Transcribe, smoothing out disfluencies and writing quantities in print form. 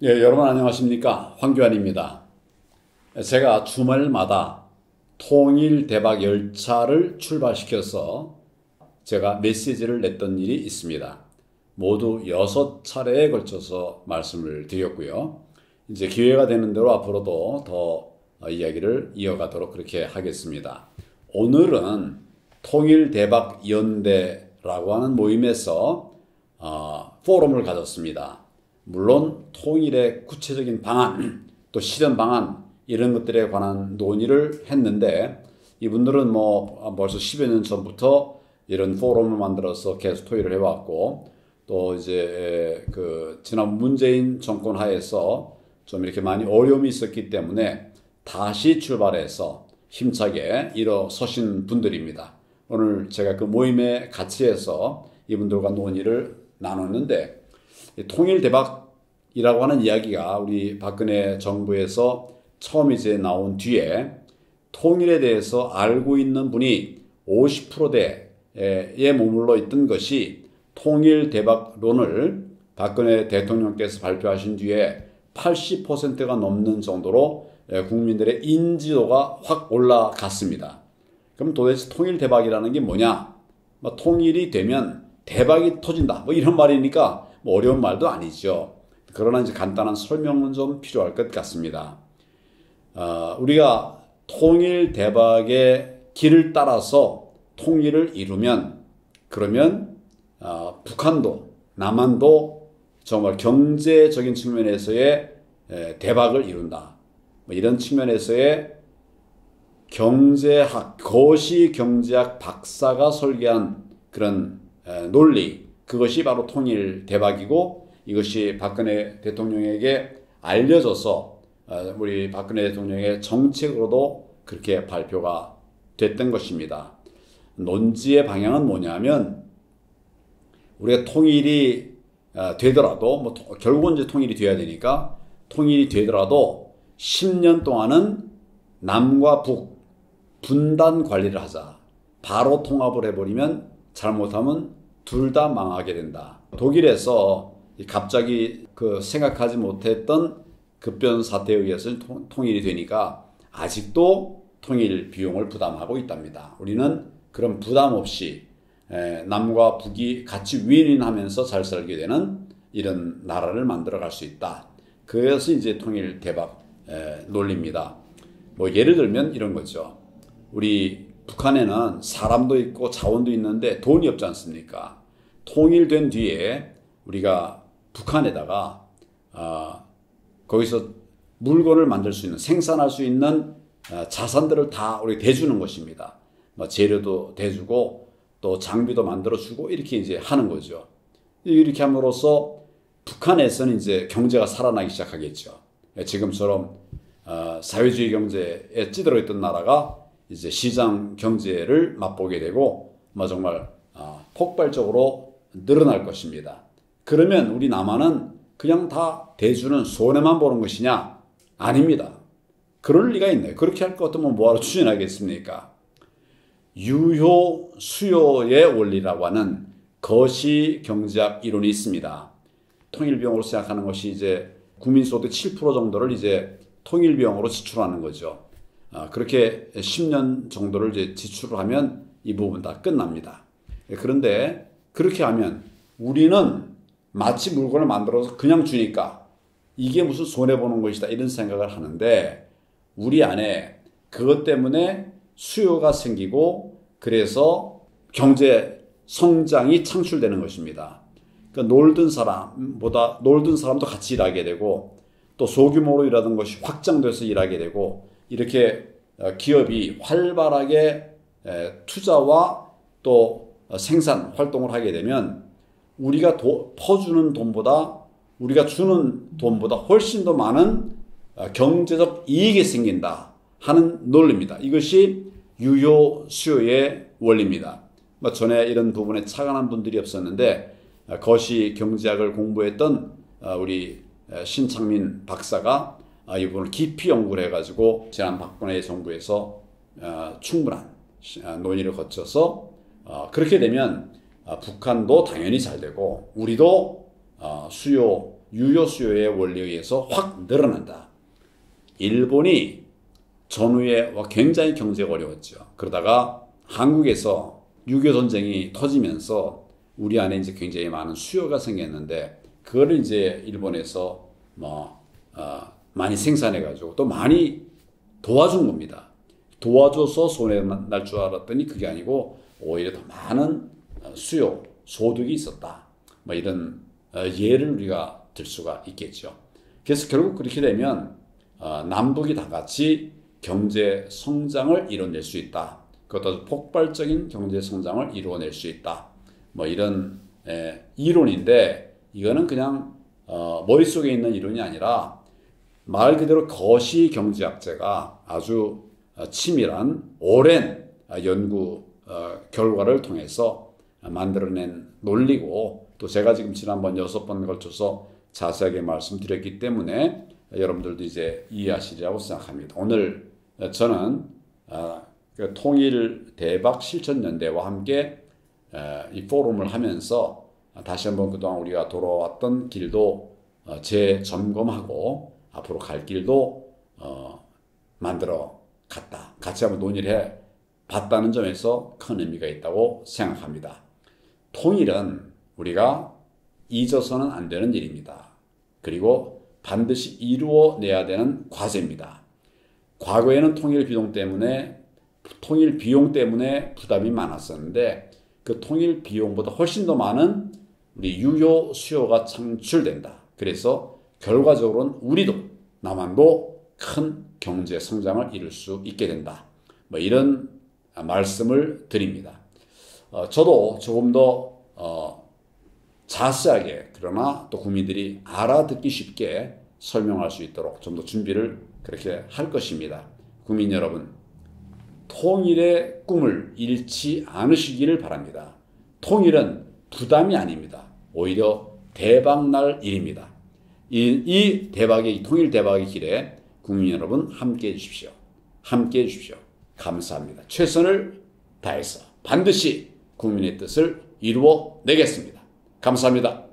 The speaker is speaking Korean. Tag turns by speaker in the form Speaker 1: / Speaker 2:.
Speaker 1: 예, 여러분 안녕하십니까? 황교안입니다. 제가 주말마다 통일 대박 열차를 출발시켜서 제가 메시지를 냈던 일이 있습니다. 모두 6차례에 걸쳐서 말씀을 드렸고요. 이제 기회가 되는 대로 앞으로도 더 이야기를 이어가도록 그렇게 하겠습니다. 오늘은 통일 대박 연대라고 하는 모임에서 포럼을 가졌습니다. 물론 통일의 구체적인 방안, 또 실현 방안 이런 것들에 관한 논의를 했는데 이분들은 벌써 10여 년 전부터 이런 포럼을 만들어서 계속 토의를 해왔고 또 이제 지난 문재인 정권 하에서 좀 이렇게 많이 어려움이 있었기 때문에 다시 출발해서 힘차게 일어서신 분들입니다. 오늘 제가 그 모임에 같이 해서 이분들과 논의를 나눴는데 통일 대박이라고 하는 이야기가 우리 박근혜 정부에서 처음 이제 나온 뒤에 통일에 대해서 알고 있는 분이 50%대에 머물러 있던 것이 통일 대박론을 박근혜 대통령께서 발표하신 뒤에 80%가 넘는 정도로 국민들의 인지도가 확 올라갔습니다. 그럼 도대체 통일 대박이라는 게 뭐냐? 통일이 되면 대박이 터진다. 이런 말이니까 어려운 말도 아니죠. 그러나 이제 간단한 설명은 좀 필요할 것 같습니다. 우리가 통일 대박의 길을 따라서 통일을 이루면 그러면 북한도 남한도 정말 경제적인 측면에서의 대박을 이룬다. 이런 측면에서의 경제학, 거시경제학 박사가 설계한 그런 논리, 그것이 바로 통일 대박이고 이것이 박근혜 대통령에게 알려져서 우리 박근혜 대통령의 정책으로도 그렇게 발표가 됐던 것입니다. 논지의 방향은 뭐냐면 우리가 통일이 되더라도 결국은 이제 통일이 돼야 되니까 통일이 되더라도 10년 동안은 남과 북 분단 관리를 하자. 바로 통합을 해버리면 잘못하면 둘 다 망하게 된다. 독일에서 갑자기 생각하지 못했던 급변 사태에 의해서 통일이 되니까 아직도 통일 비용을 부담하고 있답니다. 우리는 그런 부담 없이 남과 북이 같이 윈윈하면서 잘 살게 되는 이런 나라를 만들어 갈 수 있다. 그래서 이제 통일 대박 논리입니다. 예를 들면 이런 거죠. 우리 북한에는 사람도 있고 자원도 있는데 돈이 없지 않습니까? 통일된 뒤에 우리가 북한에다가 거기서 물건을 만들 수 있는, 생산할 수 있는 자산들을 다 우리 대주는 것입니다. 재료도 대주고 또 장비도 만들어주고 이렇게 이제 하는 거죠. 이렇게 함으로써 북한에서는 이제 경제가 살아나기 시작하겠죠. 지금처럼 사회주의 경제에 찌들어 있던 나라가 이제 시장 경제를 맛보게 되고 정말 폭발적으로 늘어날 것입니다. 그러면 우리 남한은 그냥 다 대주는 손해만 보는 것이냐? 아닙니다. 그럴 리가 있나요? 그렇게 할 것 같으면 뭐하러 추진하겠습니까? 유효 수요의 원리라고 하는 거시경제학 이론이 있습니다. 통일비용으로 생각하는 것이 이제 국민소득 7% 정도를 이제 통일비용으로 지출하는 거죠. 그렇게 10년 정도를 이제 지출을 하면 이 부분 다 끝납니다. 그런데 그렇게 하면 우리는 마치 물건을 만들어서 그냥 주니까 이게 무슨 손해보는 것이다 이런 생각을 하는데 우리 안에 그것 때문에 수요가 생기고 그래서 경제 성장이 창출되는 것입니다. 그러니까 놀던 사람도 같이 일하게 되고 또 소규모로 일하던 것이 확장돼서 일하게 되고 이렇게 기업이 활발하게 투자와 또 생산 활동을 하게 되면 우리가 퍼주는 돈보다 우리가 주는 돈보다 훨씬 더 많은 경제적 이익이 생긴다 하는 논리입니다. 이것이 유효 수요의 원리입니다. 전에 이런 부분에 착안한 분들이 없었는데 거시 경제학을 공부했던 우리 신창민 박사가 이 부분을 깊이 연구를 해가지고 지난 박근혜 정부에서 충분한 논의를 거쳐서 그렇게 되면 북한도 당연히 잘 되고 우리도 수요 유효 수요의 원리에 의해서 확 늘어난다. 일본이 전후에 굉장히 경제가 어려웠죠. 그러다가 한국에서 6.25 전쟁이 터지면서 우리 안에 이제 굉장히 많은 수요가 생겼는데 그거를 이제 일본에서 많이 생산해가지고 또 많이 도와준 겁니다. 도와줘서 손해 날 줄 알았더니 그게 아니고 오히려 더 많은 수요, 소득이 있었다. 이런 예를 우리가 들 수가 있겠죠. 그래서 결국 그렇게 되면 남북이 다 같이 경제 성장을 이뤄낼 수 있다. 그것도 폭발적인 경제 성장을 이루어낼 수 있다. 이런 이론인데 이거는 그냥 머릿속에 있는 이론이 아니라 말 그대로 거시 경제학자가 아주 치밀한 오랜 연구 결과를 통해서 만들어낸 논리고 또 제가 지금 지난번 6번 걸쳐서 자세하게 말씀드렸기 때문에 여러분들도 이제 이해하시리라고 생각합니다. 오늘 저는 통일 대박 실천연대와 함께 이 포럼을 하면서 다시 한번 그동안 우리가 돌아왔던 길도 재점검하고 앞으로 갈 길도 만들어 갔다. 같이 한번 논의를 해 봤다는 점에서 큰 의미가 있다고 생각합니다. 통일은 우리가 잊어서는 안 되는 일입니다. 그리고 반드시 이루어내야 되는 과제입니다. 과거에는 통일 비용 때문에 부담이 많았었는데 그 통일 비용보다 훨씬 더 많은 우리 유효 수요가 창출된다. 그래서 결과적으로는 우리도 남한도 큰 경제 성장을 이룰 수 있게 된다. 이런 말씀을 드립니다. 저도 조금 더 자세하게 그러나 또 국민들이 알아듣기 쉽게 설명할 수 있도록 좀 더 준비를 그렇게 할 것입니다. 국민 여러분, 통일의 꿈을 잃지 않으시기를 바랍니다. 통일은 부담이 아닙니다. 오히려 대박날 일입니다. 이 대박의 통일 대박의 길에 국민 여러분 함께해 주십시오. 함께해 주십시오. 감사합니다. 최선을 다해서 반드시 국민의 뜻을 이루어 내겠습니다. 감사합니다.